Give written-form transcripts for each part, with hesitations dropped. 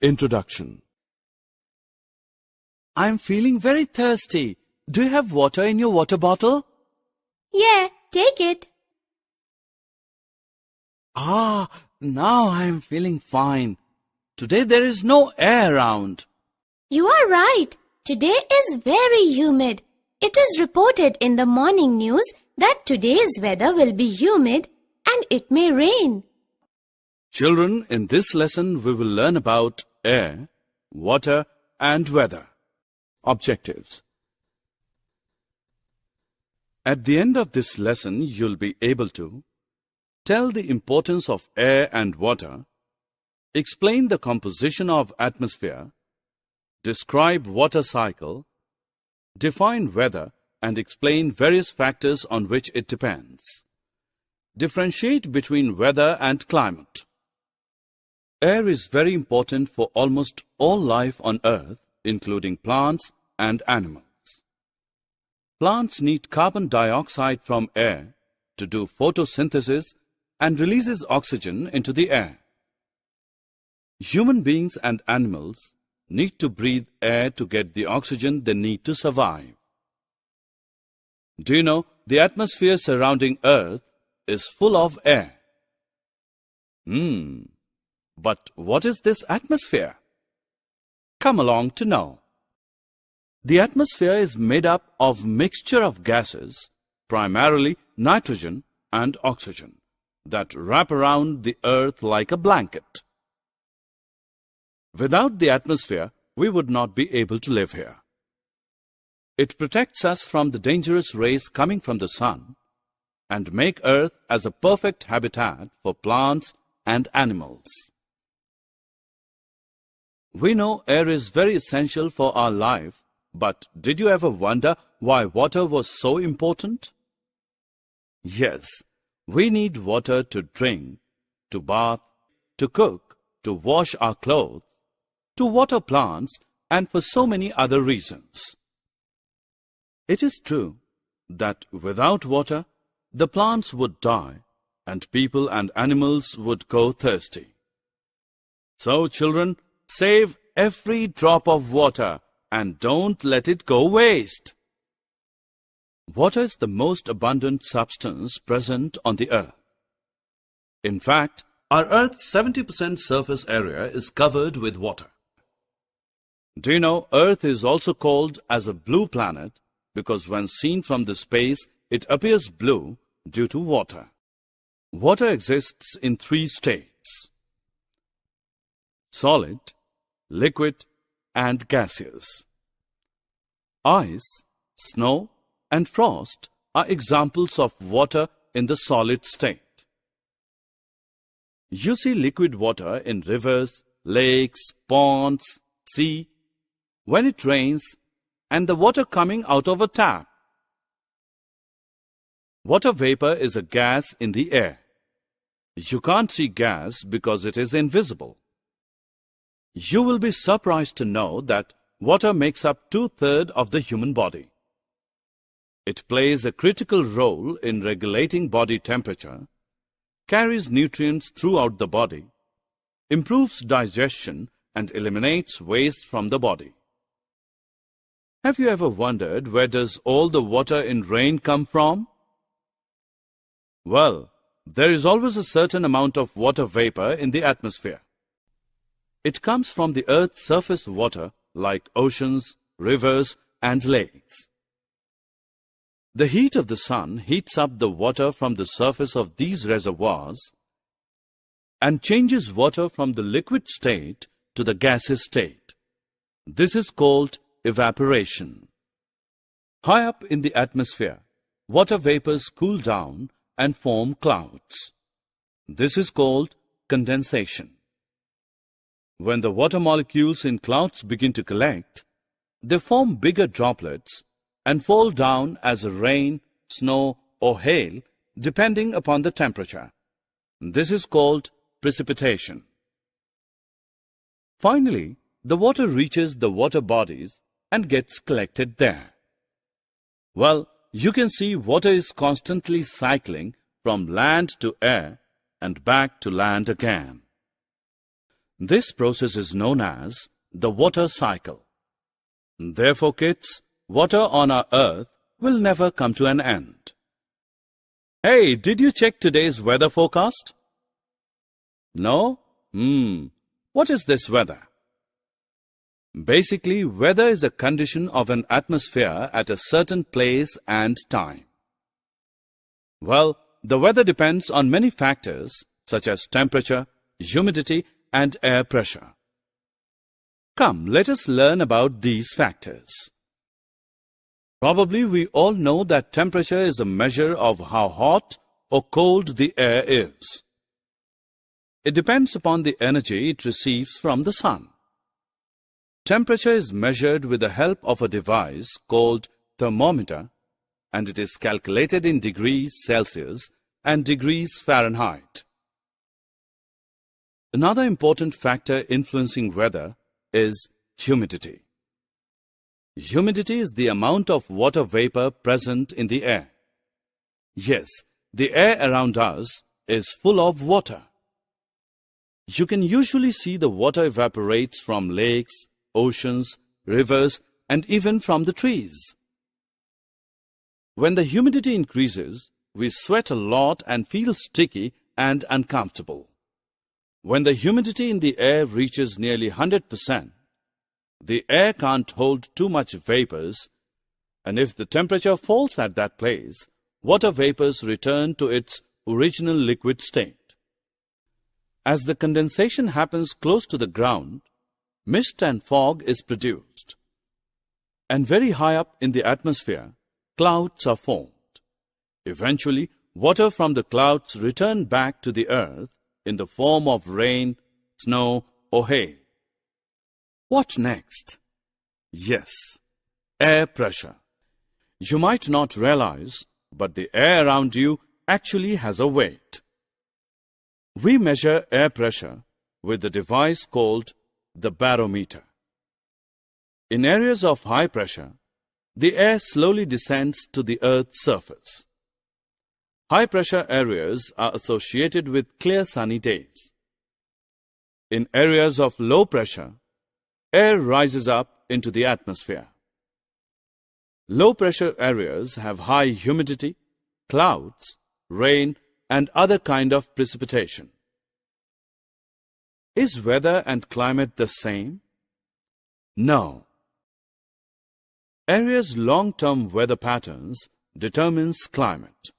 Introduction. I'm feeling very thirsty. Do you have water in your water bottle? Yeah, take it. Now I'm feeling fine. Today there is no air around. You are right. Today is very humid. It is reported in the morning news that today's weather will be humid and it may rain. Children, in this lesson we will learn about air, water and weather. Objectives. At the end of this lesson, you'll be able to tell the importance of air and water, explain the composition of atmosphere, describe water cycle, define weather and explain various factors on which it depends. Differentiate between weather and climate. Air is very important for almost all life on earth, including plants and animals. Plants need carbon dioxide from air to do photosynthesis and releases oxygen into the air. Human beings and animals need to breathe air to get the oxygen they need to survive. Do you know the atmosphere surrounding Earth is full of air? But what is this atmosphere? Come along to know. The atmosphere is made up of mixture of gases, primarily nitrogen and oxygen, that wrap around the Earth like a blanket. Without the atmosphere, we would not be able to live here. It protects us from the dangerous rays coming from the sun and make Earth as a perfect habitat for plants and animals. We know air is very essential for our life, but did you ever wonder why water was so important? Yes, we need water to drink, to bath, to cook, to wash our clothes, to water plants, and for so many other reasons. It is true that without water, the plants would die and people and animals would go thirsty. So, children, save every drop of water and don't let it go waste. Water is the most abundant substance present on the earth. In fact, our Earth's 70% surface area is covered with water. Do you know Earth is also called as a blue planet because when seen from the space, it appears blue due to water. Water exists in 3 states: solid, liquid, and gaseous. Ice, snow, and frost are examples of water in the solid state. You see liquid water in rivers, lakes, ponds, sea, when it rains, and the water coming out of a tap. Water vapor is a gas in the air. You can't see gas because it is invisible. You will be surprised to know that water makes up 2/3 of the human body. It plays a critical role in regulating body temperature, carries nutrients throughout the body, improves digestion, and eliminates waste from the body. Have you ever wondered where does all the water in rain come from? Well, there is always a certain amount of water vapor in the atmosphere. It comes from the Earth's surface water like oceans, rivers, and lakes. The heat of the sun heats up the water from the surface of these reservoirs and changes water from the liquid state to the gaseous state. This is called evaporation. High up in the atmosphere, water vapors cool down and form clouds. This is called condensation. When the water molecules in clouds begin to collect, they form bigger droplets and fall down as rain, snow, or hail, depending upon the temperature. This is called precipitation. Finally, the water reaches the water bodies and gets collected there. Well, you can see water is constantly cycling from land to air and back to land again. This process is known as the water cycle. Therefore, kids, water on our earth will never come to an end. Hey, did you check today's weather forecast? No? What is this weather? Basically, weather is a condition of an atmosphere at a certain place and time. Well, the weather depends on many factors such as temperature, humidity, and air pressure. Come, let us learn about these factors. Probably we all know that temperature is a measure of how hot or cold the air is. It depends upon the energy it receives from the sun. Temperature is measured with the help of a device called thermometer, and it is calculated in degrees Celsius and degrees Fahrenheit. Another important factor influencing weather is humidity. Humidity is the amount of water vapor present in the air. Yes, the air around us is full of water. You can usually see the water evaporates from lakes, oceans, rivers, and even from the trees. When the humidity increases, we sweat a lot and feel sticky and uncomfortable. When the humidity in the air reaches nearly 100%, the air can't hold too much vapors, and if the temperature falls at that place, water vapors return to its original liquid state. As the condensation happens close to the ground, mist and fog is produced. And very high up in the atmosphere, clouds are formed. Eventually, water from the clouds return back to the earth in the form of rain, snow, or hail. What next? Yes, air pressure. You might not realize, but the air around you actually has a weight. We measure air pressure with the device called the barometer. In areas of high pressure, the air slowly descends to the Earth's surface. High pressure areas are associated with clear sunny days. In areas of low pressure, air rises up into the atmosphere. Low pressure areas have high humidity, clouds, rain, and other kind of precipitation. Is weather and climate the same? No. Areas' long-term weather patterns determines climate.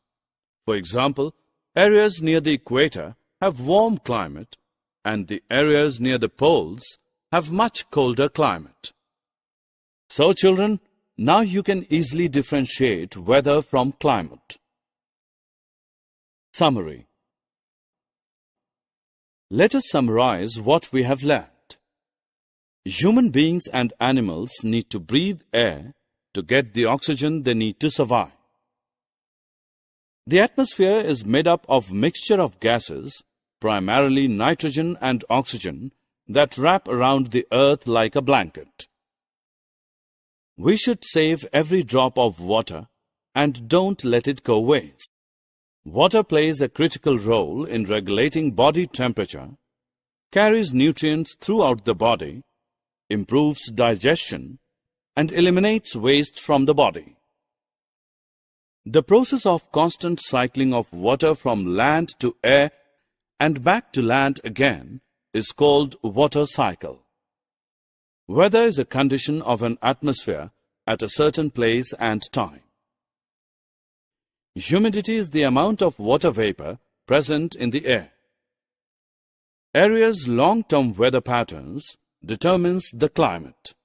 For example, areas near the equator have warm climate, and the areas near the poles have much colder climate. So, children, now you can easily differentiate weather from climate. Summary. Let us summarize what we have learned. Human beings and animals need to breathe air to get the oxygen they need to survive. The atmosphere is made up of mixture of gases, primarily nitrogen and oxygen, that wrap around the earth like a blanket. We should save every drop of water and don't let it go waste. Water plays a critical role in regulating body temperature, carries nutrients throughout the body, improves digestion, and eliminates waste from the body. The process of constant cycling of water from land to air and back to land again is called water cycle. Weather is a condition of an atmosphere at a certain place and time. Humidity is the amount of water vapor present in the air. Areas' long-term weather patterns determines the climate.